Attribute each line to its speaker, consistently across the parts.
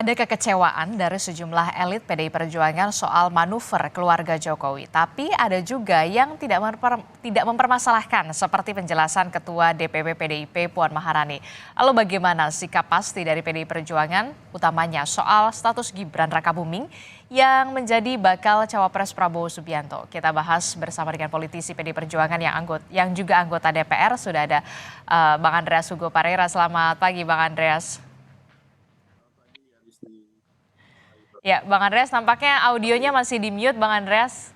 Speaker 1: Ada kekecewaan dari sejumlah elit PDI Perjuangan soal manuver keluarga Jokowi. Tapi ada juga yang tidak mempermasalahkan seperti penjelasan Ketua DPP PDIP Puan Maharani. Lalu bagaimana sikap pasti dari PDI Perjuangan, utamanya soal status Gibran Rakabuming yang menjadi bakal cawapres Prabowo Subianto. Kita bahas bersama dengan politisi PDI Perjuangan yang juga anggota DPR. Sudah ada Bang Andreas Hugo Parera. Selamat pagi Bang Andreas. Ya, Bang Andreas, nampaknya audionya masih di mute, Bang Andreas.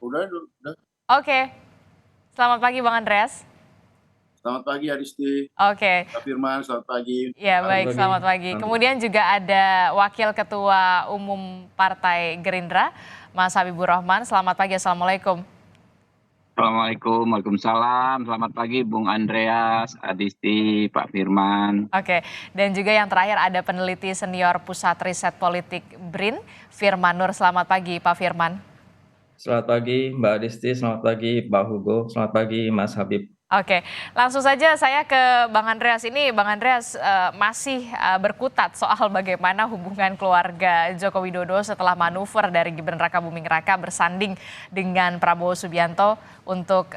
Speaker 2: Udah.
Speaker 1: Oke. Selamat pagi, Bang Andreas.
Speaker 2: Selamat pagi, Adisti.
Speaker 1: Oke.
Speaker 2: Pak Firman, selamat pagi.
Speaker 1: Ya, baik, selamat pagi. Kemudian juga ada Wakil Ketua Umum Partai Gerindra, Mas Habibur Rahman. Selamat pagi, Assalamualaikum.
Speaker 3: Assalamualaikum, Waalaikumsalam. Selamat pagi Bung Andreas, Adisti, Pak Firman.
Speaker 1: Oke, dan juga yang terakhir ada peneliti senior Pusat Riset Politik BRIN, Firman Nur. Selamat pagi Pak Firman.
Speaker 4: Selamat pagi Mbak Adisti, selamat pagi Pak Hugo, selamat pagi Mas Habib.
Speaker 1: Oke, langsung saja saya ke Bang Andreas. Ini Bang Andreas masih berkutat soal bagaimana hubungan keluarga Joko Widodo setelah manuver dari Gibran Rakabuming Raka bersanding dengan Prabowo Subianto untuk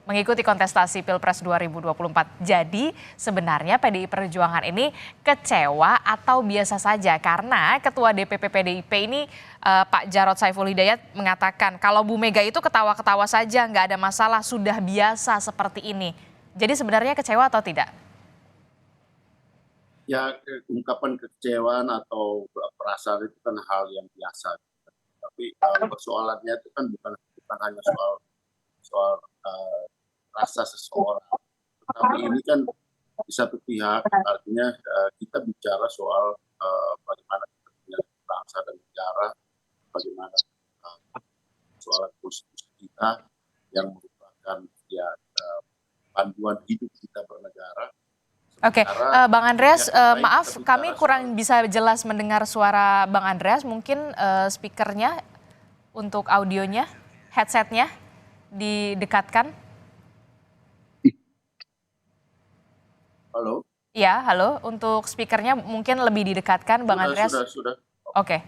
Speaker 1: mengikuti kontestasi Pilpres 2024. Jadi sebenarnya PDI Perjuangan ini kecewa atau biasa saja karena Ketua DPP PDIP ini Pak Jarod Saiful Hidayat mengatakan kalau Bu Mega itu ketawa-ketawa saja, nggak ada masalah, sudah biasa seperti ini. Jadi sebenarnya kecewa atau tidak?
Speaker 2: Ya, ungkapan kekecewaan atau perasaan itu kan hal yang biasa. Tapi persoalannya itu kan bukan hanya soal rasa seseorang. Tapi ini kan di satu pihak artinya kita bicara soal bagaimana kepentingan bangsa dan negara, bagaimana soal konstitusi kita yang merupakan panduan hidup kita bernegara.
Speaker 1: Oke, Bang Andreas, maaf kami kurang bisa jelas mendengar suara Bang Andreas. Mungkin speakernya untuk audionya, headsetnya didekatkan.
Speaker 2: Halo?
Speaker 1: Ya, halo. Untuk speakernya mungkin lebih didekatkan, Bang Andreas.
Speaker 2: Sudah.
Speaker 1: Oke,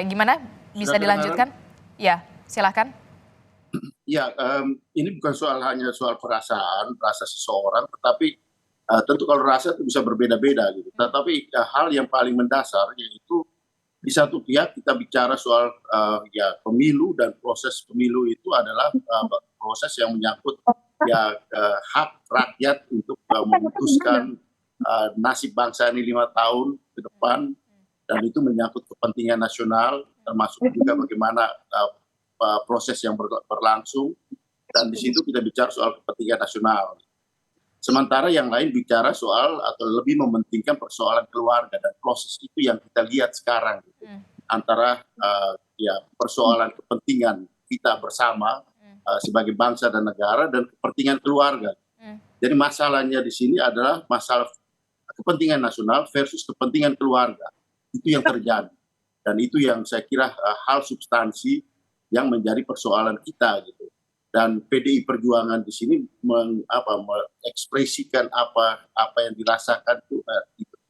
Speaker 1: gimana? Bisa dilanjutkan? Ya, silakan.
Speaker 2: Ya, ini bukan hanya soal rasa seseorang, tetapi tentu kalau rasa itu bisa berbeda-beda gitu. Tetapi hal yang paling mendasar yaitu di satu pihak kita bicara soal pemilu, dan proses pemilu itu adalah proses yang menyangkut hak rakyat untuk memutuskan nasib bangsa ini 5 tahun ke depan, dan itu menyangkut kepentingan nasional, termasuk juga bagaimana proses yang berlangsung, dan di situ kita bicara soal kepentingan nasional. Sementara yang lain bicara soal atau lebih mementingkan persoalan keluarga, dan proses itu yang kita lihat sekarang gitu. Antara persoalan kepentingan kita bersama sebagai bangsa dan negara dan kepentingan keluarga. Jadi masalahnya di sini adalah masalah kepentingan nasional versus kepentingan keluarga. Itu yang terjadi, dan itu yang saya kira hal substansi yang menjadi persoalan kita gitu. Dan PDI Perjuangan di sini mengekspresikan apa yang dirasakan itu,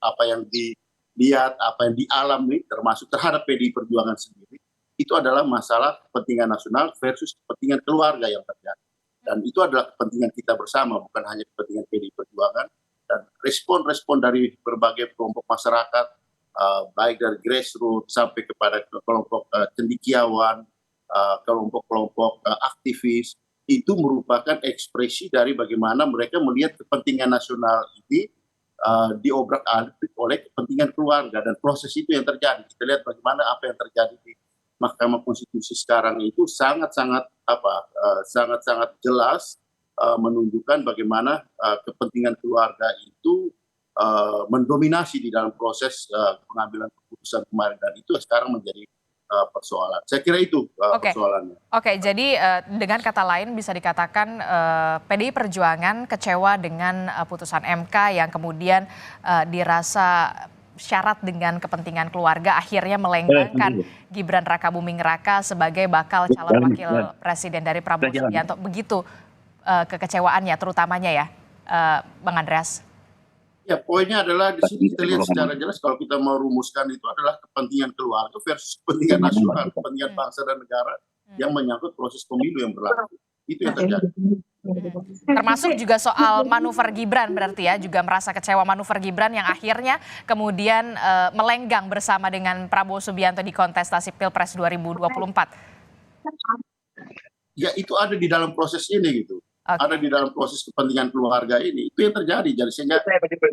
Speaker 2: apa yang dilihat, apa yang dialami, termasuk terhadap PDI Perjuangan sendiri, itu adalah masalah kepentingan nasional versus kepentingan keluarga yang terjadi. Dan itu adalah kepentingan kita bersama, bukan hanya kepentingan PDI Perjuangan. Dan respon-respon dari berbagai kelompok masyarakat, baik dari grassroots sampai kepada kelompok cendekiawan, kelompok-kelompok aktivis, itu merupakan ekspresi dari bagaimana mereka melihat kepentingan nasional ini diobrak-abrik oleh kepentingan keluarga, dan proses itu yang terjadi. Kita lihat bagaimana apa yang terjadi di Mahkamah Konstitusi sekarang itu sangat-sangat jelas menunjukkan bagaimana kepentingan keluarga itu mendominasi di dalam proses pengambilan keputusan kemarin, dan itu sekarang menjadi persoalan. Saya kira itu persoalannya.
Speaker 1: Oke, jadi dengan kata lain bisa dikatakan PDI Perjuangan kecewa dengan putusan MK yang kemudian dirasa syarat dengan kepentingan keluarga, akhirnya melenggangkan Gibran Rakabuming Raka sebagai bakal calon wakil presiden dari Prabowo Subianto. Begitu kekecewaannya terutamanya ya, Bang Andreas.
Speaker 2: Ya, poinnya adalah di sini kita lihat secara jelas kalau kita mau rumuskan itu adalah kepentingan keluarga versus kepentingan nasional, kepentingan
Speaker 1: Hmm.
Speaker 2: bangsa dan negara yang menyangkut proses pemilu yang berlaku. Itu yang terjadi.
Speaker 1: Termasuk juga soal manuver Gibran berarti ya, juga merasa kecewa manuver Gibran yang akhirnya kemudian melenggang bersama dengan Prabowo Subianto di kontestasi Pilpres 2024.
Speaker 2: Ya, itu ada di dalam proses ini gitu.
Speaker 1: Oke.
Speaker 2: Ada di dalam proses kepentingan keluarga ini. Itu yang terjadi. Jadi sehingga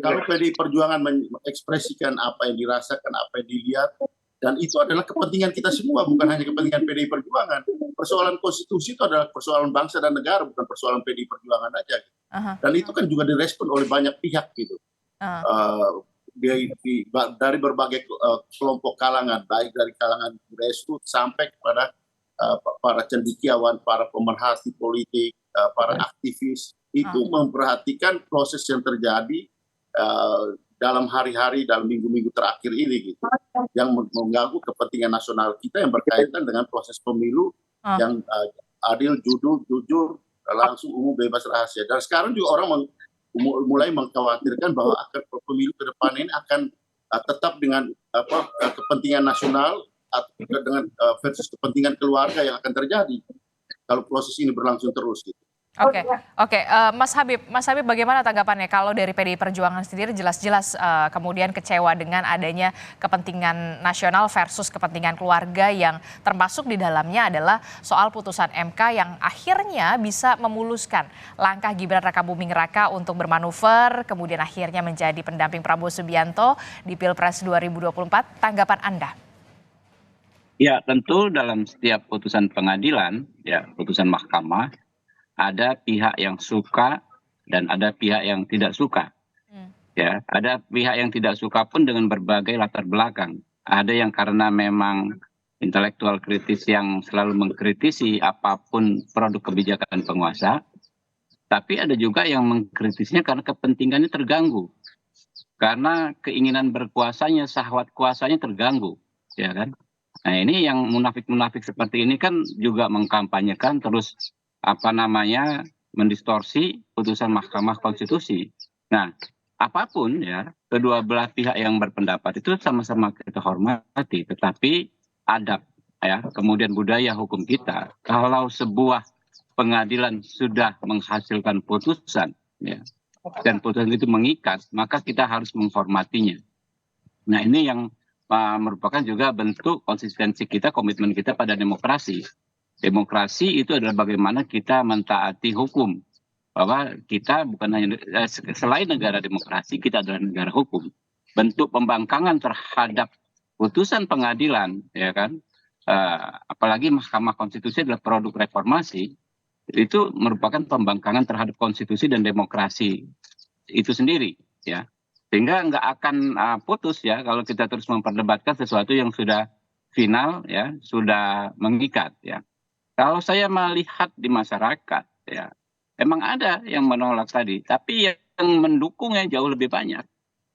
Speaker 2: kalau PDI Perjuangan mengekspresikan apa yang dirasakan, apa yang dilihat, dan itu adalah kepentingan kita semua, bukan hanya kepentingan PDI Perjuangan. Persoalan konstitusi itu adalah persoalan bangsa dan negara, bukan persoalan PDI Perjuangan aja.
Speaker 1: Aha.
Speaker 2: Dan itu kan juga direspon oleh banyak pihak gitu. Dari berbagai kelompok kalangan, baik dari kalangan grassroots sampai kepada para cendekiawan, para pemerhati politik, para aktivis, itu memperhatikan proses yang terjadi dalam hari-hari, dalam minggu-minggu terakhir ini gitu, yang mengganggu kepentingan nasional kita yang berkaitan dengan proses pemilu yang adil, jujur, langsung, umum, bebas, rahasia. Dan sekarang juga orang mulai mengkhawatirkan bahwa pemilu ke depan ini akan tetap dengan kepentingan nasional atau dengan versus kepentingan keluarga yang akan terjadi kalau proses ini berlangsung terus gitu.
Speaker 1: Oke. Mas Habib bagaimana tanggapannya kalau dari PDI Perjuangan sendiri jelas-jelas kemudian kecewa dengan adanya kepentingan nasional versus kepentingan keluarga yang termasuk di dalamnya adalah soal putusan MK yang akhirnya bisa memuluskan langkah Gibran Rakabuming Raka untuk bermanuver kemudian akhirnya menjadi pendamping Prabowo Subianto di Pilpres 2024. Tanggapan Anda?
Speaker 3: Ya, tentu dalam setiap putusan pengadilan, ya putusan mahkamah, ada pihak yang suka dan ada pihak yang tidak suka. Ya, ada pihak yang tidak suka pun dengan berbagai latar belakang. Ada yang karena memang intelektual kritis yang selalu mengkritisi apapun produk kebijakan penguasa. Tapi ada juga yang mengkritisnya karena kepentingannya terganggu. Karena keinginan berkuasanya, syahwat kuasanya terganggu, ya kan? Nah, ini yang munafik-munafik seperti ini kan juga mengkampanyekan terus mendistorsi putusan Mahkamah Konstitusi. Nah, apapun ya, kedua belah pihak yang berpendapat itu sama-sama kita hormati, tetapi adab ya, kemudian budaya hukum kita, kalau sebuah pengadilan sudah menghasilkan putusan ya, dan putusan itu mengikat, maka kita harus menghormatinya. Nah, ini yang merupakan juga bentuk konsistensi kita, komitmen kita pada demokrasi. Demokrasi itu adalah bagaimana kita mentaati hukum. Bahwa kita bukan hanya selain negara demokrasi, kita adalah negara hukum. Bentuk pembangkangan terhadap putusan pengadilan, ya kan? Apalagi Mahkamah Konstitusi adalah produk reformasi, itu merupakan pembangkangan terhadap konstitusi dan demokrasi itu sendiri, ya. Sehingga nggak akan putus ya kalau kita terus memperdebatkan sesuatu yang sudah final, ya, sudah mengikat, ya. Kalau saya melihat di masyarakat, ya, emang ada yang menolak tadi, tapi yang mendukungnya jauh lebih banyak.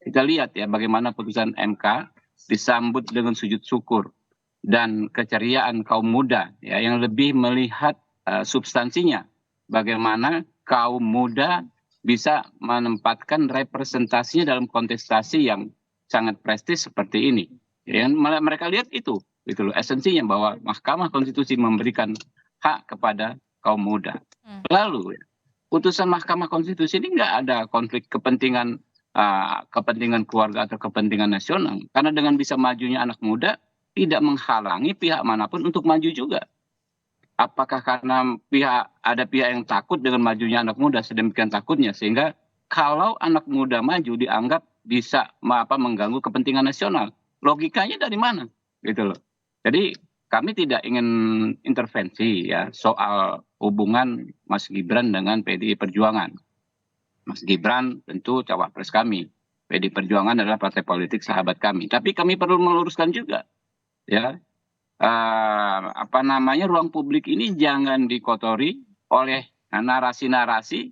Speaker 3: Kita lihat ya bagaimana putusan MK disambut dengan sujud syukur dan keceriaan kaum muda, ya, yang lebih melihat substansinya. Bagaimana kaum muda bisa menempatkan representasinya dalam kontestasi yang sangat prestis seperti ini. Yang mereka lihat itu loh, esensinya bahwa Mahkamah Konstitusi memberikan hak kepada kaum muda. Lalu putusan Mahkamah Konstitusi ini nggak ada konflik kepentingan keluarga atau kepentingan nasional, karena dengan bisa majunya anak muda tidak menghalangi pihak manapun untuk maju juga. Apakah karena ada pihak yang takut dengan majunya anak muda sedemikian takutnya sehingga kalau anak muda maju dianggap bisa mengganggu kepentingan nasional? Logikanya dari mana? Gitu loh. Jadi kami tidak ingin intervensi ya soal hubungan Mas Gibran dengan PDI Perjuangan. Mas Gibran tentu cawapres kami. PDI Perjuangan adalah partai politik sahabat kami. Tapi kami perlu meluruskan juga, ya. Ruang publik ini jangan dikotori oleh narasi-narasi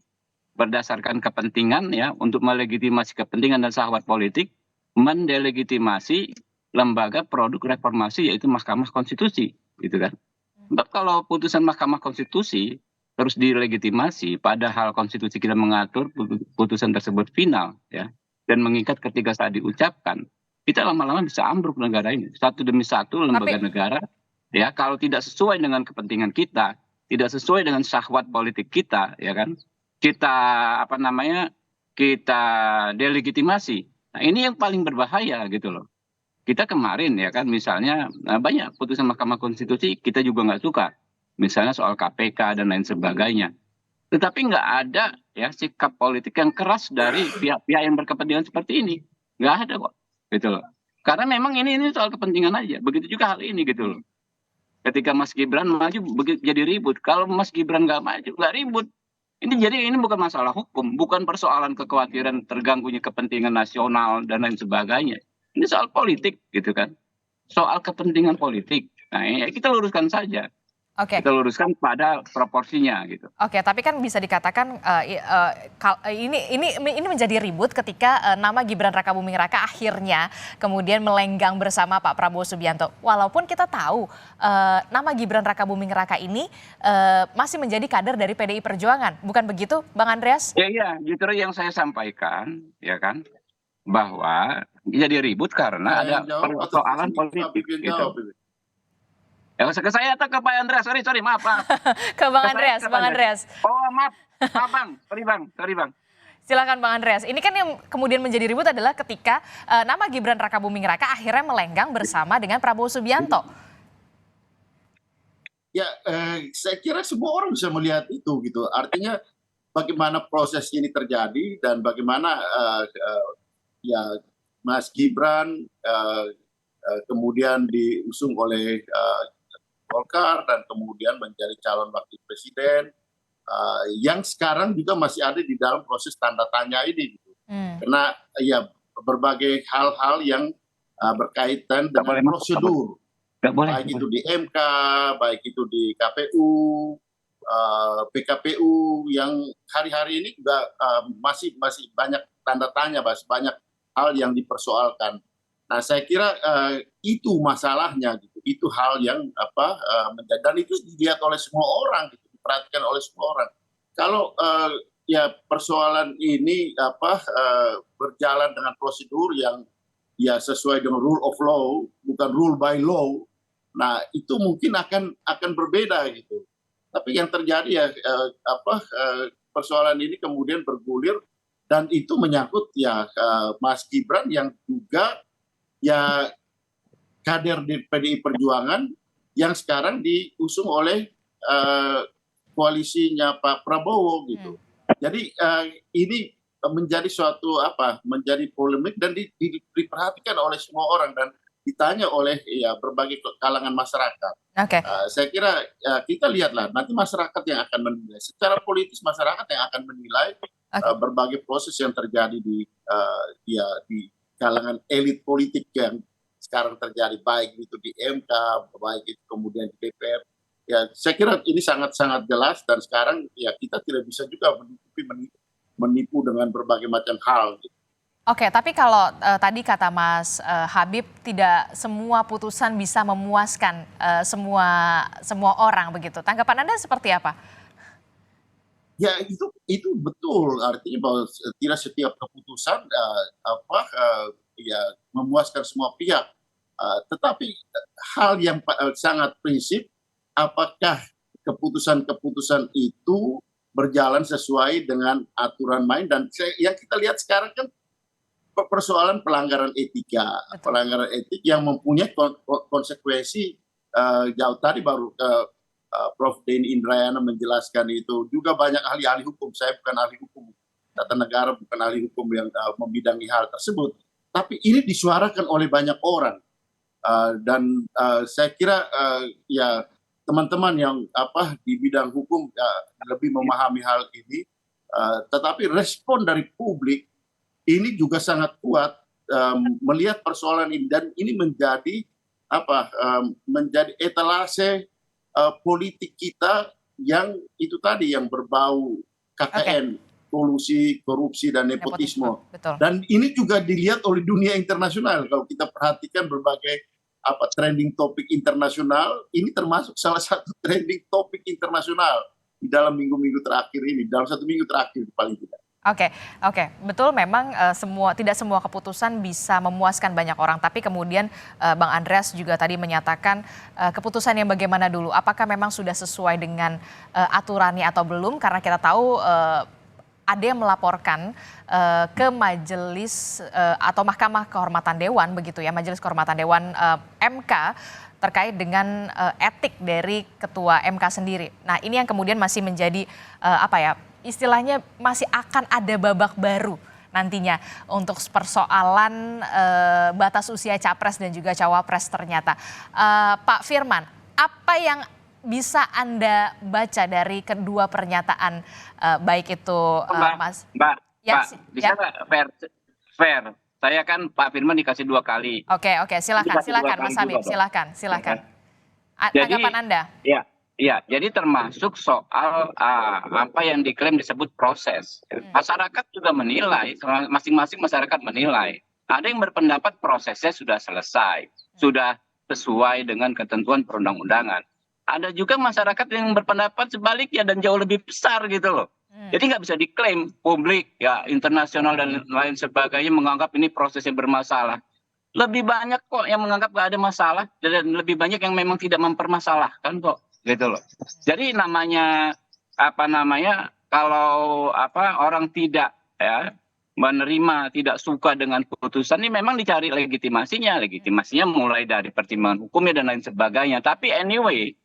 Speaker 3: berdasarkan kepentingan ya untuk melegitimasi kepentingan dan syahwat politik, mendelegitimasi lembaga produk reformasi yaitu Mahkamah Konstitusi, gitu kan. Sebab kalau putusan Mahkamah Konstitusi terus dilegitimasi padahal konstitusi kita mengatur putusan tersebut final ya, dan mengikat ketika saat diucapkan, kita lama-lama bisa ambruk negara ini. Satu demi satu lembaga negara, ya kalau tidak sesuai dengan kepentingan kita, tidak sesuai dengan syahwat politik kita, ya kan, kita apa namanya, kita delegitimasi. Nah ini yang paling berbahaya gitu loh. Kita kemarin ya kan misalnya banyak putusan Mahkamah Konstitusi kita juga nggak suka. Misalnya soal KPK dan lain sebagainya. Tetapi nggak ada ya sikap politik yang keras dari pihak-pihak yang berkepentingan seperti ini. Nggak ada kok. Gitu loh. Karena memang ini soal kepentingan aja. Begitu juga hal ini gitu loh. Ketika Mas Gibran maju jadi ribut. Kalau Mas Gibran nggak maju nggak ribut. Ini bukan masalah hukum, bukan persoalan kekhawatiran terganggunya kepentingan nasional dan lain sebagainya. Ini soal politik gitu kan. Soal kepentingan politik. Nah, ya kita luruskan saja.
Speaker 1: Oke.
Speaker 3: Kita luruskan pada proporsinya gitu.
Speaker 1: Oke, tapi kan bisa dikatakan ini menjadi ribut ketika nama Gibran Rakabuming Raka akhirnya kemudian melenggang bersama Pak Prabowo Subianto. Walaupun kita tahu nama Gibran Rakabuming Raka ini masih menjadi kader dari PDI Perjuangan, bukan begitu, Bang Andreas?
Speaker 3: Iya, justru yang saya sampaikan, ya kan, bahwa jadi ribut karena ada persoalan politik gitu. Ya, ke saya atau ke Pak Andreas? Sorry, maaf Pak.
Speaker 1: Ke Bang Andreas, Bang Andreas.
Speaker 3: Oh maaf Bang, sorry Bang.
Speaker 1: Silakan Bang Andreas. Ini kan yang kemudian menjadi ribut adalah ketika nama Gibran Rakabuming Raka akhirnya melenggang bersama dengan Prabowo Subianto.
Speaker 2: Ya, saya kira semua orang bisa melihat itu gitu. Artinya bagaimana proses ini terjadi dan bagaimana ya Mas Gibran kemudian diusung oleh Golkar dan kemudian menjadi calon wakil presiden yang sekarang juga masih ada di dalam proses tanda tanya ini gitu. Karena ya berbagai hal-hal yang berkaitan dengan prosedur, baik itu di MK, baik itu di KPU, PKPU yang hari-hari ini juga masih banyak tanda tanya, masih banyak hal yang dipersoalkan. Nah, saya kira itu masalahnya gitu. Itu hal yang dan itu dilihat oleh semua orang, gitu, diperhatikan oleh semua orang. Kalau ya persoalan ini berjalan dengan prosedur yang ya sesuai dengan rule of law, bukan rule by law. Nah, itu mungkin akan berbeda gitu. Tapi yang terjadi ya persoalan ini kemudian bergulir dan itu menyangkut ya Mas Gibran yang juga ya kader di PDI Perjuangan yang sekarang diusung oleh koalisinya Pak Prabowo gitu. Jadi ini menjadi suatu menjadi polemik dan diperhatikan oleh semua orang dan ditanya oleh ya berbagai kalangan masyarakat.
Speaker 1: Oke.
Speaker 2: Saya kira kita lihatlah nanti masyarakat yang akan menilai. Secara politis masyarakat yang akan menilai berbagai proses yang terjadi di kalangan elit politik yang sekarang terjadi, baik itu di MK, baik itu kemudian di DPR. Ya, saya kira ini sangat-sangat jelas dan sekarang ya kita tidak bisa juga menipu dengan berbagai macam hal. Gitu.
Speaker 1: Oke, tapi kalau tadi kata Mas Habib tidak semua putusan bisa memuaskan semua orang begitu. Tanggapan Anda seperti apa?
Speaker 2: Ya itu betul, artinya bahwa tidak setiap keputusan ya memuaskan semua pihak. Tetapi hal yang sangat prinsip, apakah keputusan-keputusan itu berjalan sesuai dengan aturan main dan yang kita lihat sekarang kan persoalan pelanggaran etika, pelanggaran etik yang mempunyai konsekuensi jauh tadi baru Prof. Denny Indrayana menjelaskan itu. Juga banyak ahli-ahli hukum, saya bukan ahli hukum tata negara, bukan ahli hukum yang membidangi hal tersebut. Tapi ini disuarakan oleh banyak orang. Dan saya kira ya teman-teman yang di bidang hukum lebih memahami hal ini. Tetapi respon dari publik ini juga sangat kuat melihat persoalan ini. Dan ini menjadi menjadi etalase politik kita yang itu tadi yang berbau KKN, kolusi, korupsi dan nepotisme. Dan ini juga dilihat oleh dunia internasional. Kalau kita perhatikan berbagai trending topik internasional, ini termasuk salah satu trending topik internasional di dalam minggu-minggu terakhir ini, dalam 1 minggu terakhir paling tidak.
Speaker 1: Oke, oke, betul memang tidak semua keputusan bisa memuaskan banyak orang, tapi kemudian Bang Andreas juga tadi menyatakan keputusan yang bagaimana dulu, apakah memang sudah sesuai dengan aturannya atau belum? Karena kita tahu ada yang melaporkan ke majelis atau Mahkamah Kehormatan Dewan begitu ya, Majelis Kehormatan Dewan MK terkait dengan etik dari ketua MK sendiri. Nah, ini yang kemudian masih menjadi apa ya? Istilahnya masih akan ada babak baru nantinya untuk persoalan batas usia capres dan juga cawapres ternyata. Pak Firman, apa yang bisa Anda baca dari kedua pernyataan baik itu Mas?
Speaker 3: Mbak,
Speaker 1: Ya,
Speaker 3: bisa nggak fair? Saya kan Pak Firman dikasih 2 kali.
Speaker 1: Oke, silakan
Speaker 3: Dikasih 2
Speaker 1: Mas
Speaker 3: kali
Speaker 1: Habib,
Speaker 3: juga dong.
Speaker 1: silakan.
Speaker 3: Jadi,
Speaker 1: Tanggapan Anda?
Speaker 3: ya, jadi termasuk soal apa yang diklaim disebut proses. Masyarakat juga menilai, masing-masing masyarakat menilai. Ada yang berpendapat prosesnya sudah selesai, sudah sesuai dengan ketentuan perundang-undangan. Ada juga masyarakat yang berpendapat sebaliknya dan jauh lebih besar gitu loh. Jadi nggak bisa diklaim publik, ya internasional dan lain sebagainya menganggap ini prosesnya bermasalah. Lebih banyak kok yang menganggap nggak ada masalah dan lebih banyak yang memang tidak mempermasalahkan kok gitu loh. Jadi kalau orang tidak menerima, tidak suka dengan putusan ini memang dicari legitimasinya mulai dari pertimbangan hukumnya dan lain sebagainya. Tapi anyway,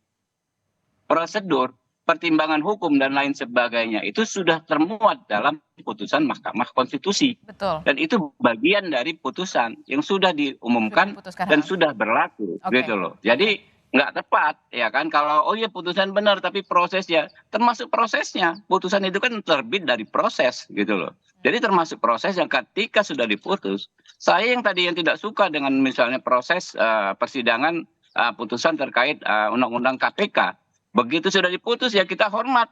Speaker 3: prosedur pertimbangan hukum dan lain sebagainya itu sudah termuat dalam putusan Mahkamah Konstitusi.
Speaker 1: Betul.
Speaker 3: Dan itu bagian dari putusan yang sudah diumumkan dan sudah berlaku gitu loh. Jadi nggak tepat ya kan kalau putusan benar tapi prosesnya, termasuk prosesnya, putusan itu kan terbit dari proses gitu loh. Jadi termasuk proses yang ketika sudah diputus, saya yang tadi yang tidak suka dengan misalnya proses persidangan putusan terkait undang-undang KPK, begitu sudah diputus ya kita hormat,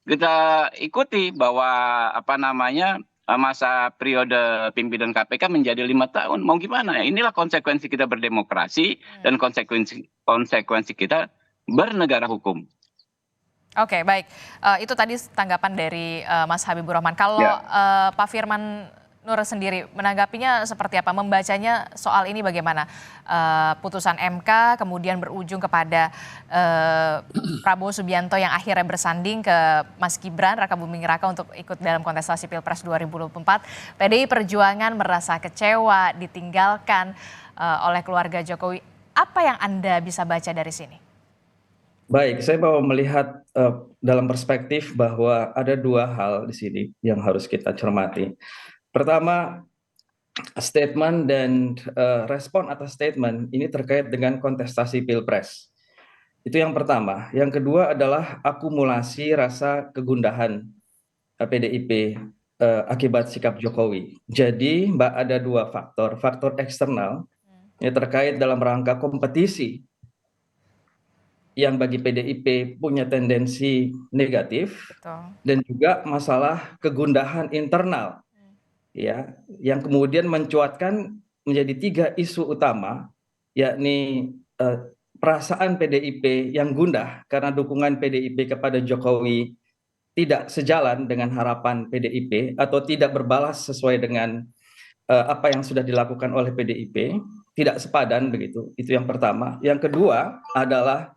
Speaker 3: kita ikuti bahwa masa periode pimpinan KPK menjadi 5 tahun. Mau gimana? Inilah konsekuensi kita berdemokrasi dan konsekuensi kita bernegara hukum.
Speaker 1: Oke, baik. Itu tadi tanggapan dari Mas Habibur Rahman. Kalau Pak Firman Nur sendiri menanggapinya seperti apa? Membacanya soal ini bagaimana? Putusan MK kemudian berujung kepada Prabowo Subianto yang akhirnya bersanding ke Mas Gibran Raka Buming Raka untuk ikut dalam kontestasi Pilpres 2024. PDI Perjuangan merasa kecewa, ditinggalkan oleh keluarga Jokowi. Apa yang Anda bisa baca dari sini?
Speaker 4: Baik, saya mau melihat dalam perspektif bahwa ada 2 hal di sini yang harus kita cermati. Pertama, statement dan respon atas statement ini terkait dengan kontestasi Pilpres. Itu yang pertama. Yang kedua adalah akumulasi rasa kegundahan PDIP akibat sikap Jokowi. Jadi, Mbak, ada 2 faktor. Faktor eksternal yang terkait dalam rangka kompetisi yang bagi PDIP punya tendensi negatif. Betul. Dan juga masalah kegundahan internal. Ya, yang kemudian mencuatkan menjadi 3 isu utama, yakni perasaan PDIP yang gundah karena dukungan PDIP kepada Jokowi tidak sejalan dengan harapan PDIP atau tidak berbalas sesuai dengan apa yang sudah dilakukan oleh PDIP, tidak sepadan begitu. Itu yang pertama. Yang kedua adalah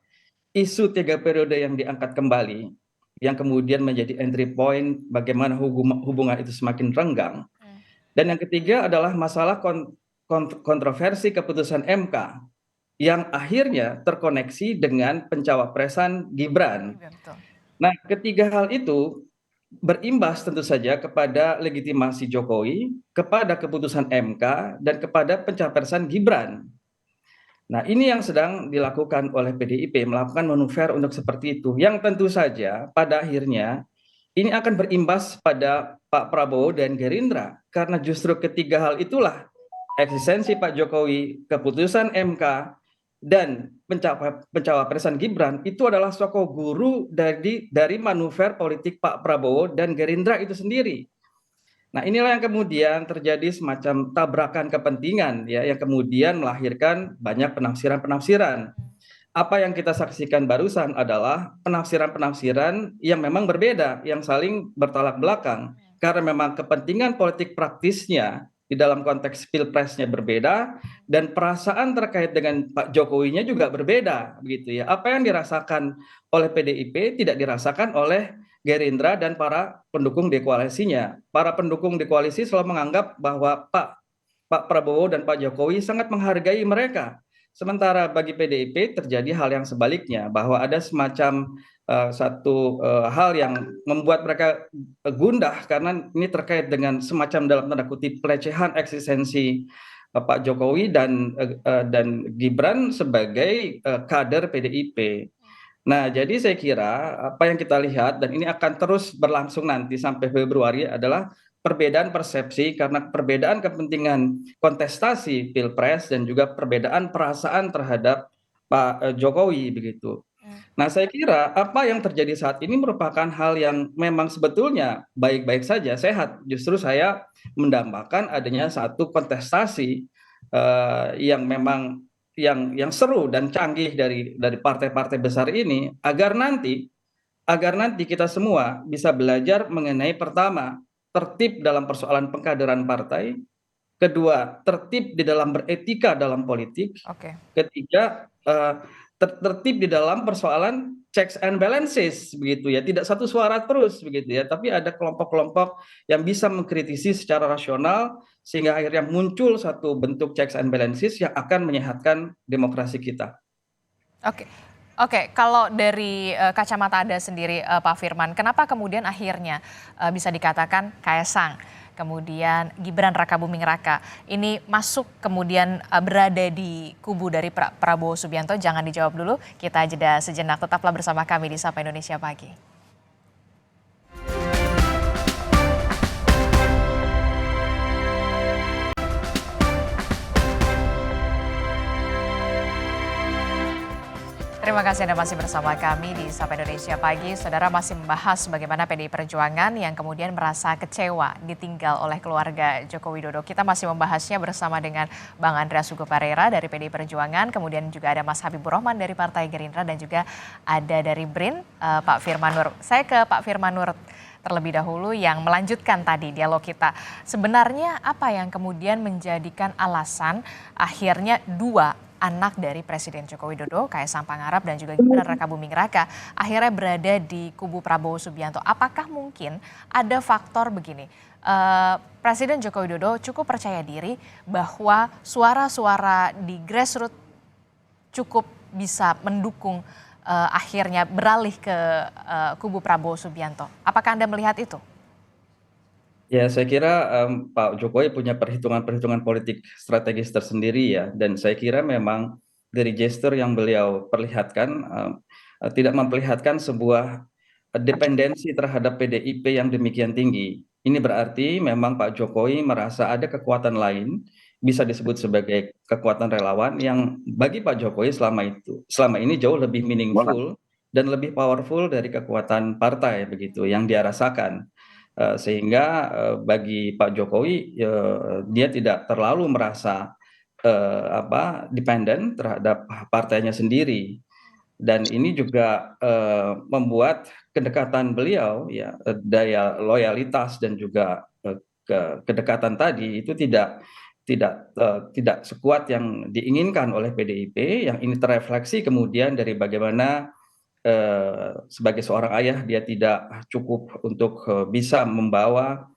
Speaker 4: isu 3 periode yang diangkat kembali, yang kemudian menjadi entry point bagaimana hubungan itu semakin renggang. Dan yang ketiga adalah masalah kontroversi keputusan MK yang akhirnya terkoneksi dengan pencawapresan Gibran. Nah, ketiga hal itu berimbas tentu saja kepada legitimasi Jokowi, kepada keputusan MK, dan kepada pencapresan Gibran. Nah, ini yang sedang dilakukan oleh PDIP, melakukan manuver untuk seperti itu, yang tentu saja pada akhirnya ini akan berimbas pada Pak Prabowo dan Gerindra, karena justru ketiga hal itulah eksistensi Pak Jokowi, keputusan MK, dan pencawapresan Gibran itu adalah soko guru dari manuver politik Pak Prabowo dan Gerindra itu sendiri. Nah, inilah yang kemudian terjadi semacam tabrakan kepentingan ya, yang kemudian melahirkan banyak penafsiran-penafsiran. Apa yang kita saksikan barusan adalah penafsiran-penafsiran yang memang berbeda, yang saling bertolak belakang. karena memang kepentingan politik praktisnya di dalam konteks pilpresnya berbeda dan perasaan terkait dengan Pak Jokowinya juga berbeda begitu ya. Apa yang dirasakan oleh PDIP tidak dirasakan oleh Gerindra dan para pendukung di koalisinya. Para pendukung di koalisi selalu menganggap bahwa Pak Prabowo dan Pak Jokowi sangat menghargai mereka. Sementara bagi PDIP terjadi hal yang sebaliknya, bahwa ada semacam satu hal yang membuat mereka gundah karena ini terkait dengan semacam dalam tanda kutip pelecehan eksistensi Pak Jokowi dan Gibran sebagai kader PDIP. Nah, jadi saya kira apa yang kita lihat dan ini akan terus berlangsung nanti sampai Februari adalah perbedaan persepsi karena perbedaan kepentingan kontestasi Pilpres dan juga perbedaan perasaan terhadap Pak Jokowi begitu. Nah, saya kira apa yang terjadi saat ini merupakan hal yang memang sebetulnya baik-baik saja, sehat. Justru saya mendambakan adanya satu kontestasi yang memang yang seru dan canggih dari partai-partai besar ini agar nanti kita semua bisa belajar mengenai pertama, tertib dalam persoalan pengkaderan partai, kedua, tertib di dalam beretika dalam politik,
Speaker 1: Oke.
Speaker 4: ketiga, tertib di dalam persoalan checks and balances begitu ya, tidak satu suara terus begitu ya, tapi ada kelompok-kelompok yang bisa mengkritisi secara rasional sehingga akhirnya muncul satu bentuk checks and balances yang akan menyehatkan demokrasi kita.
Speaker 1: Oke. Oke, kalau dari kacamata Anda sendiri, Pak Firman, kenapa kemudian akhirnya bisa dikatakan Kaesang, kemudian Gibran Rakabuming Raka ini masuk kemudian berada di kubu dari Prabowo Subianto? Jangan dijawab dulu, kita jeda sejenak. Tetaplah bersama kami di Sapa Indonesia Pagi. Terima kasih Anda masih bersama kami di Sapa Indonesia Pagi. Saudara, masih membahas bagaimana PDI Perjuangan yang kemudian merasa kecewa ditinggal oleh keluarga Joko Widodo. Kita masih membahasnya bersama dengan Bang Andreas Hugo Parera dari PDI Perjuangan, kemudian juga ada Mas Habibur Rahman dari Partai Gerindra dan juga ada dari BRIN, Pak Firman Nur. Saya ke Pak Firman Nur terlebih dahulu yang melanjutkan tadi dialog kita. Sebenarnya apa yang kemudian menjadikan alasan akhirnya dua anak dari Presiden Joko Widodo, Kaesang Pangarap dan juga Gibran Rakabuming Raka akhirnya berada di kubu Prabowo Subianto? Apakah mungkin ada faktor begini, Presiden Joko Widodo cukup percaya diri bahwa suara-suara di grassroots cukup bisa mendukung akhirnya beralih ke kubu Prabowo Subianto? Apakah Anda melihat itu?
Speaker 4: Ya, saya kira Pak Jokowi punya perhitungan-perhitungan politik strategis tersendiri ya, dan saya kira memang dari gestur yang beliau perlihatkan tidak memperlihatkan sebuah dependensi terhadap PDIP yang demikian tinggi. Ini berarti memang Pak Jokowi merasa ada kekuatan lain, bisa disebut sebagai kekuatan relawan yang bagi Pak Jokowi selama ini jauh lebih meaningful dan lebih powerful dari kekuatan partai begitu yang dia rasakan. Sehingga bagi Pak Jokowi dia tidak terlalu merasa dependen terhadap partainya sendiri, dan ini juga membuat kedekatan beliau ya, daya loyalitas dan juga kedekatan tadi itu tidak sekuat yang diinginkan oleh PDIP, yang ini terefleksi kemudian dari bagaimana sebagai seorang ayah dia tidak cukup untuk bisa membawa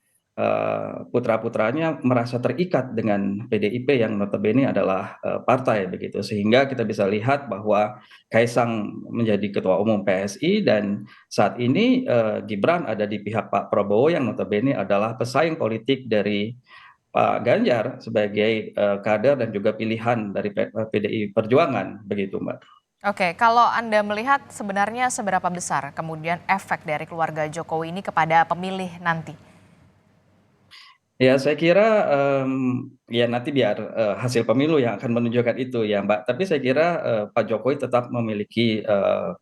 Speaker 4: putra-putranya merasa terikat dengan PDIP yang notabene adalah partai begitu, sehingga kita bisa lihat bahwa Kaesang menjadi ketua umum PSI dan saat ini Gibran ada di pihak Pak Prabowo yang notabene adalah pesaing politik dari Pak Ganjar sebagai kader dan juga pilihan dari PDI Perjuangan begitu, Mbak.
Speaker 1: Oke, kalau Anda melihat sebenarnya seberapa besar kemudian efek dari keluarga Jokowi ini kepada pemilih nanti?
Speaker 4: Ya, saya kira ya nanti biar hasil pemilu yang akan menunjukkan itu ya, Mbak. Tapi saya kira Pak Jokowi tetap memiliki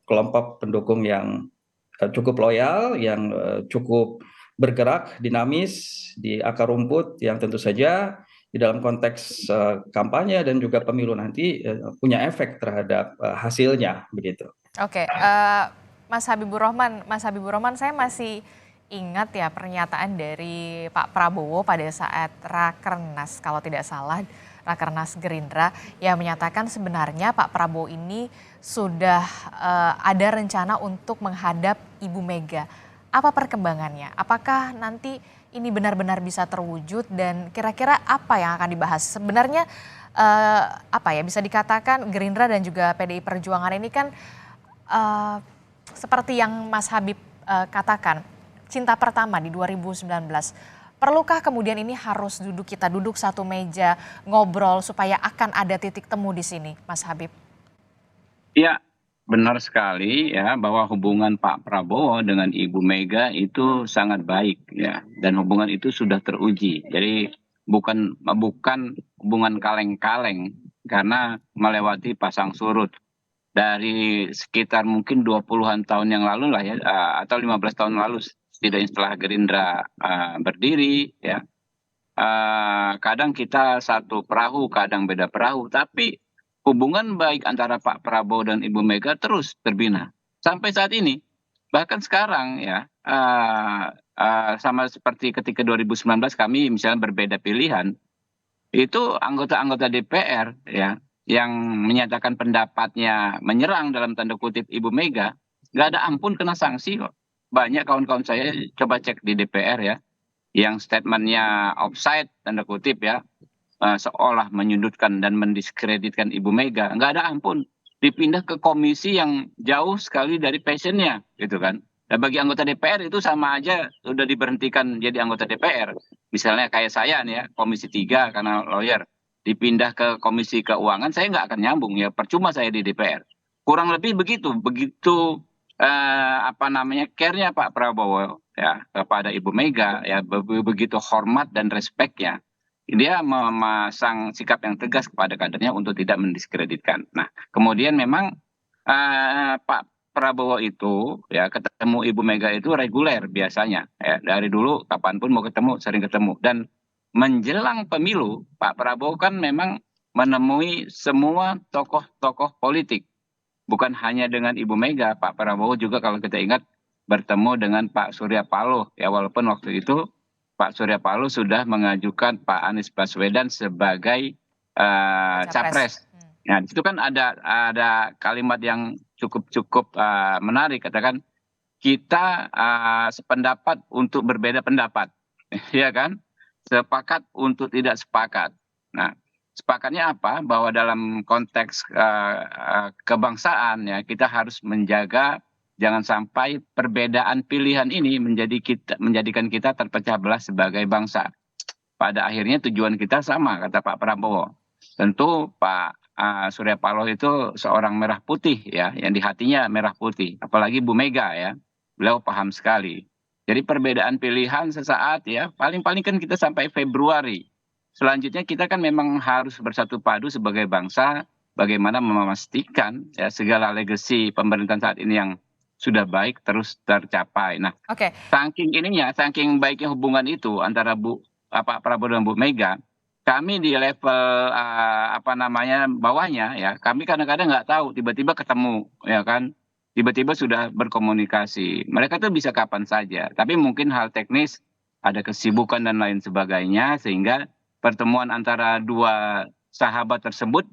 Speaker 4: kelompok pendukung yang cukup loyal, yang cukup bergerak, dinamis di akar rumput, yang tentu saja di dalam konteks kampanye dan juga pemilu nanti punya efek terhadap hasilnya begitu.
Speaker 1: Oke, Mas Habibur Rahman, saya masih ingat ya pernyataan dari Pak Prabowo pada saat Rakernas, kalau tidak salah Rakernas Gerindra, yang menyatakan sebenarnya Pak Prabowo ini sudah ada rencana untuk menghadap Ibu Mega. Apa perkembangannya? Apakah nanti ini benar-benar bisa terwujud dan kira-kira apa yang akan dibahas? Sebenarnya apa ya, bisa dikatakan Gerindra dan juga PDI Perjuangan ini kan seperti yang Mas Habib katakan, cinta pertama di 2019. Perlukah kemudian ini harus kita duduk satu meja, ngobrol supaya akan ada titik temu di sini, Mas Habib?
Speaker 3: Ya, benar sekali ya bahwa hubungan Pak Prabowo dengan Ibu Mega itu sangat baik ya, dan hubungan itu sudah teruji. Jadi bukan hubungan kaleng-kaleng karena melewati pasang surut. Dari sekitar mungkin 20-an tahun yang lalu lah ya, atau 15 tahun lalu setidaknya setelah Gerindra berdiri ya. Kadang kita satu perahu, kadang beda perahu, tapi hubungan baik antara Pak Prabowo dan Ibu Mega terus terbina sampai saat ini. Bahkan sekarang ya, sama seperti ketika 2019 kami misalnya berbeda pilihan, itu anggota-anggota DPR ya yang menyatakan pendapatnya menyerang dalam tanda kutip Ibu Mega, nggak ada ampun kena sanksi kok. Banyak kawan-kawan saya coba cek di DPR ya, yang statementnya offside tanda kutip ya, seolah menyudutkan dan mendiskreditkan Ibu Mega, nggak ada ampun. Dipindah ke komisi yang jauh sekali dari passionnya gitu kan. Dan bagi anggota DPR itu sama aja sudah diberhentikan jadi anggota DPR. Misalnya kayak saya nih ya, Komisi 3 karena lawyer, dipindah ke Komisi Keuangan, saya nggak akan nyambung ya, percuma saya di DPR. Kurang lebih begitu care-nya Pak Prabowo ya kepada Ibu Mega ya, begitu hormat dan respect-nya. Dia memasang sikap yang tegas kepada kadernya untuk tidak mendiskreditkan. Nah, kemudian memang Pak Prabowo itu ya ketemu Ibu Mega itu reguler biasanya ya, dari dulu kapanpun mau ketemu sering ketemu. Dan menjelang pemilu Pak Prabowo kan memang menemui semua tokoh-tokoh politik, bukan hanya dengan Ibu Mega. Pak Prabowo juga kalau kita ingat bertemu dengan Pak Surya Paloh ya, walaupun waktu itu Pak Surya Paloh sudah mengajukan Pak Anies Baswedan sebagai capres. Nah, di situ kan ada kalimat yang cukup menarik, katakan kita sependapat untuk berbeda pendapat, ya kan? Sepakat untuk tidak sepakat. Nah, sepakatnya apa? Bahwa dalam konteks kebangsaan ya, kita harus menjaga jangan sampai perbedaan pilihan ini menjadikan kita terpecah belah sebagai bangsa. Pada akhirnya tujuan kita sama, kata Pak Prabowo. Tentu Pak Surya Paloh itu seorang merah putih ya, yang di hatinya merah putih. Apalagi Bu Mega ya, beliau paham sekali. Jadi perbedaan pilihan sesaat ya, paling-paling kan kita sampai Februari. Selanjutnya kita kan memang harus bersatu padu sebagai bangsa, bagaimana memastikan ya segala legasi pemerintahan saat ini yang sudah baik terus tercapai. Nah, saking baiknya hubungan itu antara Pak Prabowo dan Bu Mega, kami di level bawahnya ya, kami kadang-kadang nggak tahu, tiba-tiba ketemu ya kan, tiba-tiba sudah berkomunikasi. Mereka tuh bisa kapan saja, tapi mungkin hal teknis, ada kesibukan dan lain sebagainya, sehingga pertemuan antara dua sahabat tersebut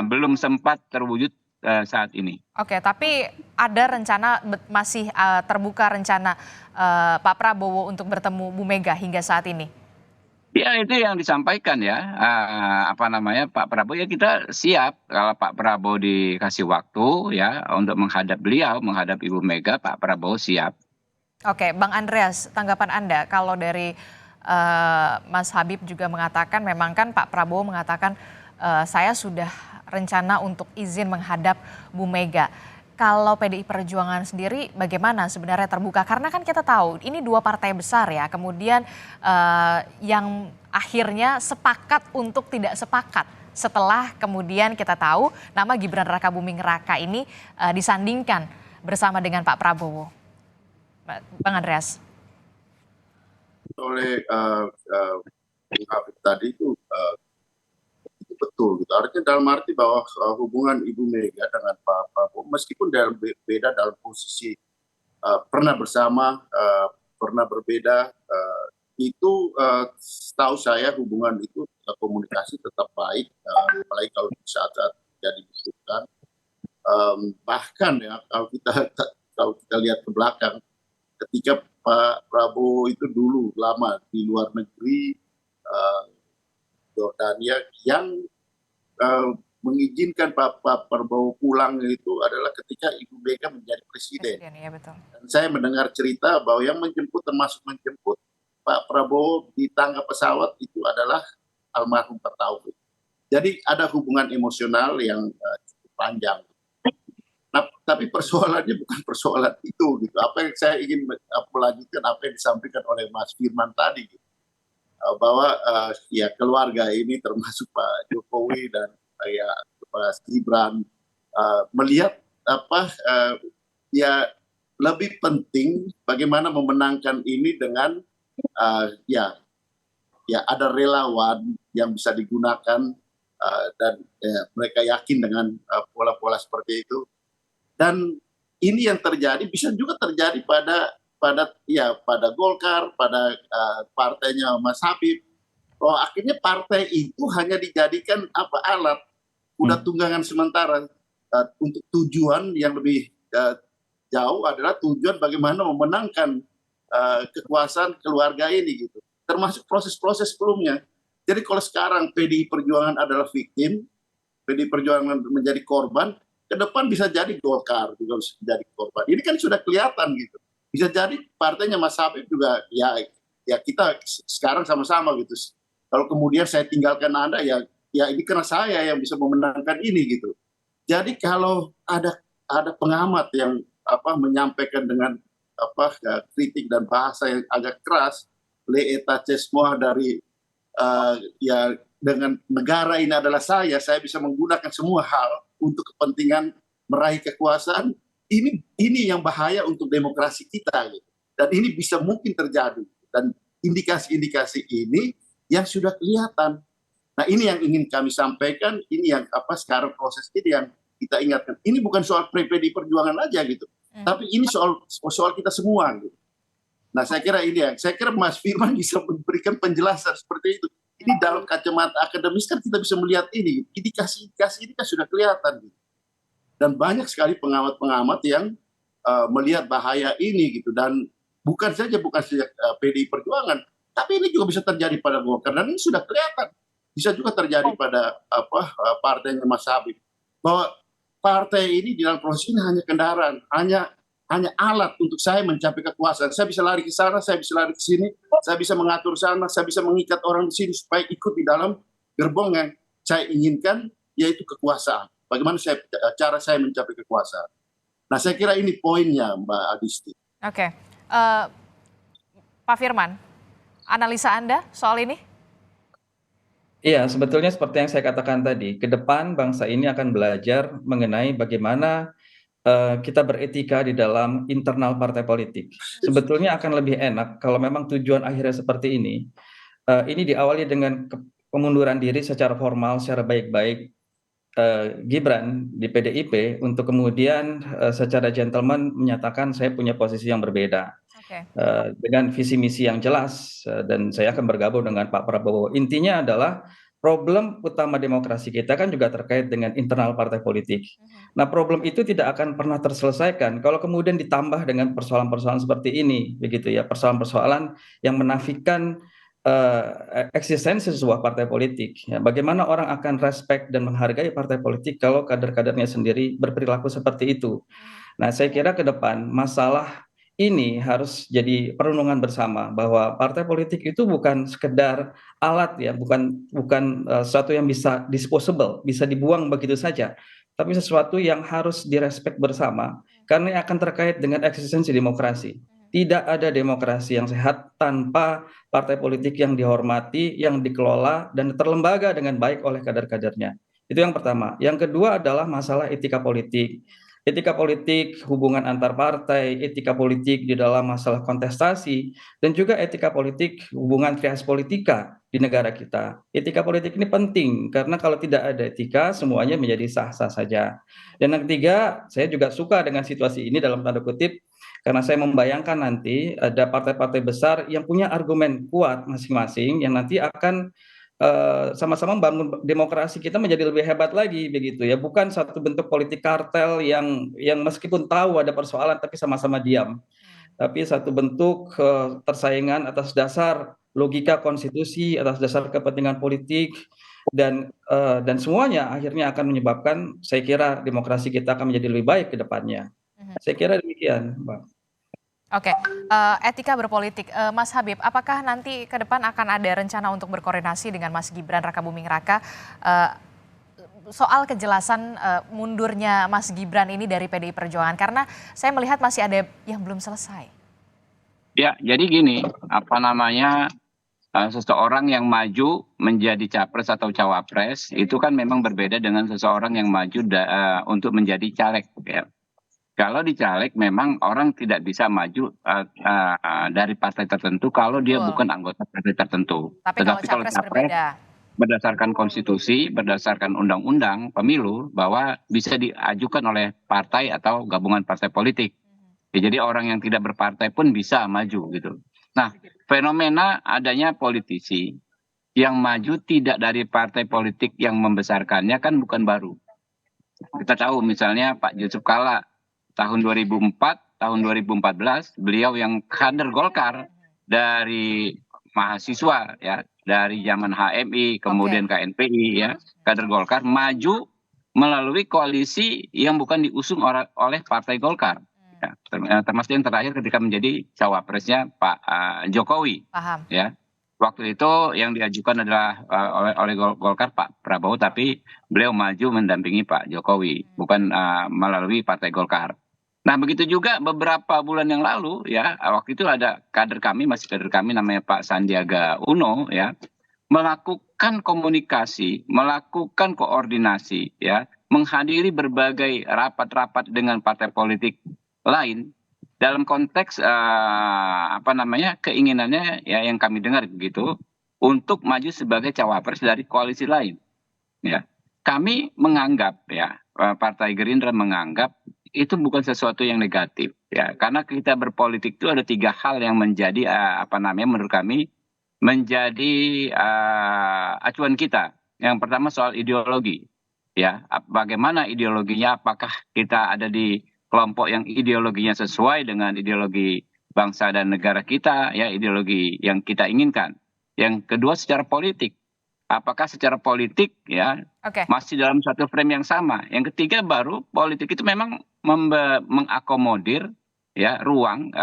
Speaker 3: belum sempat terwujud saat ini.
Speaker 1: Oke, tapi ada rencana, masih terbuka rencana Pak Prabowo untuk bertemu Bu Mega hingga saat ini?
Speaker 3: Ya, itu yang disampaikan ya, Pak Prabowo ya, kita siap kalau Pak Prabowo dikasih waktu ya untuk menghadap Ibu Mega, Pak Prabowo siap.
Speaker 1: Oke, Bang Andreas, tanggapan Anda kalau dari Mas Habib juga mengatakan, memang kan Pak Prabowo mengatakan saya sudah rencana untuk izin menghadap Bu Mega. Kalau PDI Perjuangan sendiri bagaimana sebenarnya, terbuka? Karena kan kita tahu ini dua partai besar ya, kemudian yang akhirnya sepakat untuk tidak sepakat. Setelah kemudian kita tahu nama Gibran Rakabuming Raka ini disandingkan bersama dengan Pak Prabowo. Bang Andreas.
Speaker 2: Oleh Bung Habib tadi itu betul gitu. Artinya dalam arti bahwa hubungan Ibu Mega dengan Pak Prabowo meskipun beda dalam posisi pernah bersama pernah berbeda, itu setahu saya hubungan itu komunikasi tetap baik, apalagi kalau di saat-saat jadi dibutuhkan. Bahkan ya kalau kita lihat ke belakang, ketika Pak Prabowo itu dulu lama di luar negeri, Jordania, yang mengizinkan Pak Prabowo pulang itu adalah ketika Ibu Mega menjadi presiden.
Speaker 1: Presiden, ya betul.
Speaker 2: Dan saya mendengar cerita bahwa yang menjemput, termasuk menjemput Pak Prabowo di tangga pesawat itu adalah almarhum Pak Taufik. Jadi ada hubungan emosional yang cukup panjang. Nah, tapi persoalannya bukan persoalan itu gitu. Apa yang saya ingin melanjutkan apa yang disampaikan oleh Mas Firman tadi, gitu. Bahwa ya keluarga ini termasuk Pak Jokowi dan ya Mas Gibran melihat ya lebih penting bagaimana memenangkan ini dengan ya ada relawan yang bisa digunakan dan mereka yakin dengan pola-pola seperti itu. Dan ini yang terjadi bisa juga terjadi pada Golkar, pada partainya Mas Habib. Oh, akhirnya partai itu hanya dijadikan alat kuda tunggangan sementara untuk tujuan yang lebih jauh adalah tujuan bagaimana memenangkan kekuasaan keluarga ini gitu. Termasuk proses-proses sebelumnya. Jadi kalau sekarang PDI Perjuangan adalah victim, PDI Perjuangan menjadi korban, ke depan bisa jadi Golkar juga bisa jadi korban. Ini kan sudah kelihatan gitu. Bisa jadi partainya Mas Habib juga ya kita sekarang sama-sama gitu. Kalau kemudian saya tinggalkan Anda ya ini karena saya yang bisa memenangkan ini gitu. Jadi kalau ada pengamat yang menyampaikan dengan kritik dan bahasa yang agak keras, le eta cesmoa dari ya dengan negara ini adalah saya bisa menggunakan semua hal untuk kepentingan meraih kekuasaan, ini yang bahaya untuk demokrasi kita gitu. Dan ini bisa mungkin terjadi, dan indikasi-indikasi ini yang sudah kelihatan. Nah, ini yang ingin kami sampaikan, ini yang sekarang proses ini yang kita ingatkan. Ini bukan soal PDI Perjuangan aja gitu, tapi ini soal kita semua gitu. Nah, saya kira Mas Firman bisa memberikan penjelasan seperti itu. Ini dalam kacamata akademis kan kita bisa melihat ini, indikasi-indikasi ini kan sudah kelihatan gitu. Dan banyak sekali pengamat-pengamat yang melihat bahaya ini gitu. Dan bukan saja PDI Perjuangan, tapi ini juga bisa terjadi pada Golkar. Dan ini sudah kelihatan. Bisa juga terjadi pada partainya Mas Habib. Bahwa partai ini di dalam proses ini hanya kendaraan, hanya alat untuk saya mencapai kekuasaan. Saya bisa lari ke sana, saya bisa lari ke sini, saya bisa mengatur sana, saya bisa mengikat orang di sini supaya ikut di dalam gerbong yang saya inginkan, yaitu kekuasaan. Bagaimana cara saya mencapai kekuasaan. Nah, saya kira ini poinnya, Mbak Adisti.
Speaker 1: Oke. Pak Firman, analisa Anda soal ini?
Speaker 4: Iya, sebetulnya seperti yang saya katakan tadi, ke depan bangsa ini akan belajar mengenai bagaimana kita beretika di dalam internal partai politik. Sebetulnya akan lebih enak kalau memang tujuan akhirnya seperti ini. Ini diawali dengan pengunduran diri secara formal, secara baik-baik Gibran di PDIP untuk kemudian secara gentleman menyatakan saya punya posisi yang berbeda. Dengan visi misi yang jelas dan saya akan bergabung dengan Pak Prabowo. Intinya adalah problem utama demokrasi kita kan juga terkait dengan internal partai politik. Nah, problem itu tidak akan pernah terselesaikan kalau kemudian ditambah dengan persoalan-persoalan seperti ini, begitu ya, persoalan-persoalan yang menafikan eksistensi sebuah partai politik. Ya, bagaimana orang akan respect dan menghargai partai politik kalau kader-kadernya sendiri berperilaku seperti itu. Nah, saya kira ke depan masalah ini harus jadi perenungan bersama bahwa partai politik itu bukan sekedar alat ya, bukan sesuatu yang bisa disposable, bisa dibuang begitu saja, tapi sesuatu yang harus direspek bersama karena akan terkait dengan eksistensi demokrasi. Tidak ada demokrasi yang sehat tanpa partai politik yang dihormati, yang dikelola dan terlembaga dengan baik oleh kader-kadernya. Itu yang pertama. Yang kedua adalah masalah etika politik. Etika politik, hubungan antar partai, etika politik di dalam masalah kontestasi, dan juga etika politik, hubungan trias politika di negara kita. Etika politik ini penting, karena kalau tidak ada etika, semuanya menjadi sah-sah saja. Dan yang ketiga, saya juga suka dengan situasi ini dalam tanda kutip, Karena saya membayangkan nanti ada partai-partai besar yang punya argumen kuat masing-masing yang nanti akan sama-sama membangun demokrasi kita menjadi lebih hebat lagi begitu ya. Bukan satu bentuk politik kartel yang meskipun tahu ada persoalan tapi sama-sama diam. Tapi satu bentuk persaingan atas dasar logika konstitusi, atas dasar kepentingan politik dan semuanya akhirnya akan menyebabkan saya kira demokrasi kita akan menjadi lebih baik ke depannya. Saya kira demikian, Mbak.
Speaker 1: Oke, etika berpolitik. Mas Habib, apakah nanti ke depan akan ada rencana untuk berkoordinasi dengan Mas Gibran Rakabuming Raka soal kejelasan mundurnya Mas Gibran ini dari PDI Perjuangan? Karena saya melihat masih ada yang belum selesai.
Speaker 3: Ya, jadi gini, seseorang yang maju menjadi capres atau cawapres itu kan memang berbeda dengan seseorang yang maju untuk menjadi caleg. Ya. Kalau di caleg memang orang tidak bisa maju dari partai tertentu kalau dia bukan anggota partai tertentu.
Speaker 1: Tetapi kalau capres berbeda.
Speaker 3: Berdasarkan konstitusi, berdasarkan undang-undang pemilu bahwa bisa diajukan oleh partai atau gabungan partai politik. Ya, jadi orang yang tidak berpartai pun bisa maju gitu. Nah, fenomena adanya politisi yang maju tidak dari partai politik yang membesarkannya kan bukan baru. Kita tahu misalnya Pak Yusuf Kalla tahun 2004, tahun 2014 beliau yang kader Golkar dari mahasiswa ya, dari zaman HMI kemudian KNPI ya, kader Golkar maju melalui koalisi yang bukan diusung oleh Partai Golkar. Ya, termasuk yang terakhir ketika menjadi cawapresnya Pak Jokowi.
Speaker 1: Paham.
Speaker 3: Ya, waktu itu yang diajukan adalah oleh Golkar Pak Prabowo, tapi beliau maju mendampingi Pak Jokowi, bukan melalui Partai Golkar. Nah, begitu juga beberapa bulan yang lalu ya, waktu itu ada masih kader kami namanya Pak Sandiaga Uno ya, melakukan komunikasi, melakukan koordinasi ya, menghadiri berbagai rapat-rapat dengan partai politik lain dalam konteks keinginannya ya yang kami dengar begitu untuk maju sebagai cawapres dari koalisi lain ya. Kami menganggap ya, Partai Gerindra menganggap itu bukan sesuatu yang negatif ya, karena kita berpolitik itu ada 3 hal yang menjadi menurut kami menjadi acuan kita. Yang pertama soal ideologi ya, bagaimana ideologinya, apakah kita ada di kelompok yang ideologinya sesuai dengan ideologi bangsa dan negara kita ya, ideologi yang kita inginkan. Yang kedua secara politik, apakah secara politik ya masih dalam satu frame yang sama. Yang ketiga baru politik itu memang mengakomodir ya ruang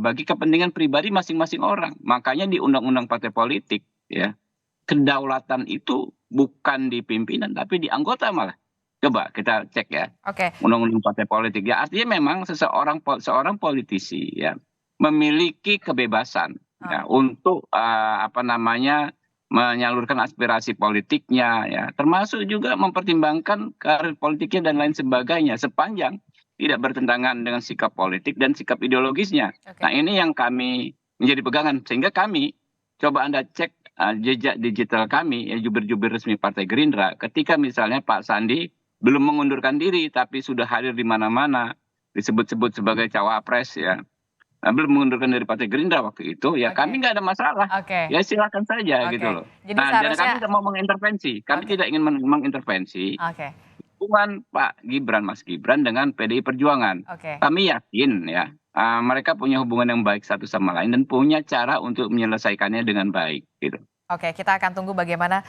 Speaker 3: bagi kepentingan pribadi masing-masing orang. Makanya di undang-undang partai politik ya, kedaulatan itu bukan di pimpinan tapi di anggota malah. Coba kita cek ya, undang-undang partai politik ya, artinya memang seorang politisi ya memiliki kebebasan ya, untuk menyalurkan aspirasi politiknya ya, termasuk juga mempertimbangkan karir politiknya dan lain sebagainya sepanjang tidak bertentangan dengan sikap politik dan sikap ideologisnya. Nah, ini yang kami menjadi pegangan, sehingga kami coba Anda cek jejak digital kami ya, jubir-jubir resmi Partai Gerindra, ketika misalnya Pak Sandi belum mengundurkan diri tapi sudah hadir di mana-mana disebut-sebut sebagai cawapres ya, belum mengundurkan dari Partai Gerindra waktu itu ya, kami nggak ada masalah ya, silakan saja gitu loh.
Speaker 1: Jadi
Speaker 3: nah, dan kami tidak mau mengintervensi, kami tidak ingin mengintervensi hubungan Pak Gibran, Mas Gibran dengan PDI Perjuangan. Kami yakin ya mereka punya hubungan yang baik satu sama lain dan punya cara untuk menyelesaikannya dengan baik gitu.
Speaker 1: Oke, kita akan tunggu bagaimana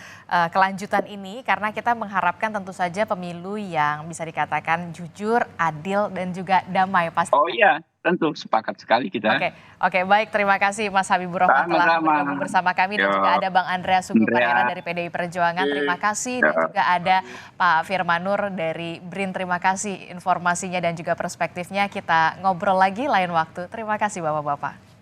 Speaker 1: kelanjutan ini, karena kita mengharapkan tentu saja pemilu yang bisa dikatakan jujur, adil, dan juga damai pastinya.
Speaker 3: Oh iya, tentu sepakat sekali kita.
Speaker 1: Oke, baik, terima kasih Mas Habibur Rahman telah bergabung bersama kami, dan juga ada Bang Andreas Sugoparera dari PDI Perjuangan, terima kasih, dan juga ada Pak Firman Nur dari BRIN, terima kasih informasinya dan juga perspektifnya. Kita ngobrol lagi lain waktu. Terima kasih Bapak-Bapak.